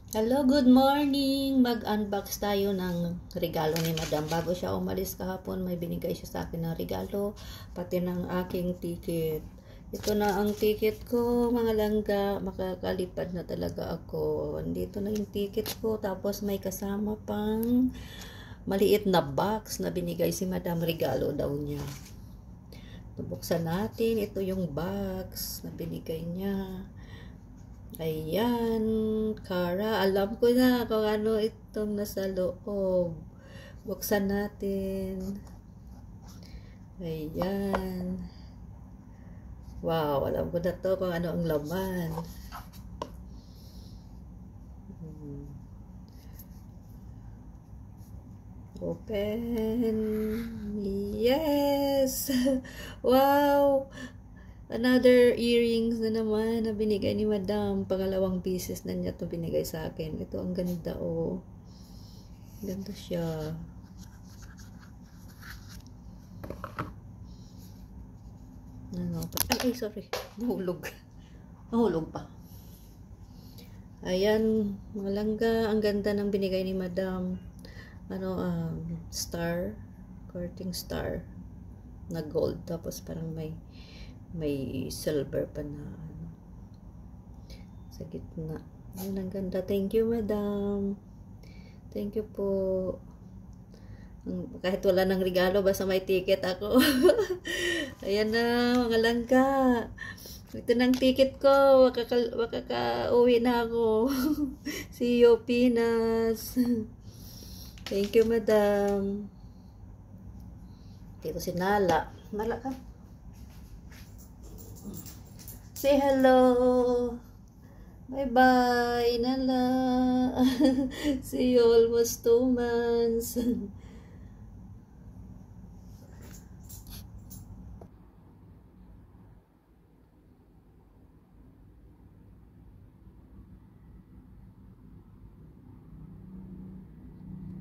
Hello, good morning! Mag-unbox tayo ng regalo ni Madam. Bago siya umalis kahapon, may binigay siya sa akin ng regalo, pati ng aking ticket. Ito na ang ticket ko, mga langga. Makakalipad na talaga ako. Andito na yung ticket ko. Tapos may kasama pang maliit na box na binigay si Madam. Regalo daw niya. Buksan natin. Ito yung box na binigay niya. Ayan, Kara, alam ko na kung ano itong nasa loob. Buksan natin. Ayan. Wow, alam ko na to kung ano ang laman. Open. Yes! Wow! Another earrings na naman na binigay ni Madam. Pangalawang pieces na niya to binigay sa akin. Ito ang ganda, oh. Ganda siya. Ano pa? Ay, sorry. Nahulog. Nahulog pa. Ayan, mga langga. Ang ganda ng binigay ni Madam. Ano, star. Courting star. Na gold. Tapos parang may silver pa na ano, sa gitna. Ayun, ang ganda. Thank you, Madam. Thank you po. Kahit wala ng regalo, basta may ticket ako. Ayan na, mga langga. Ito ng ticket ko. Makaka-uwi na ako. See you, Pinas. Thank you, Madam. Dito si Nala. Nala ka? Say hello. Bye-bye, Nala. See you almost 2 months.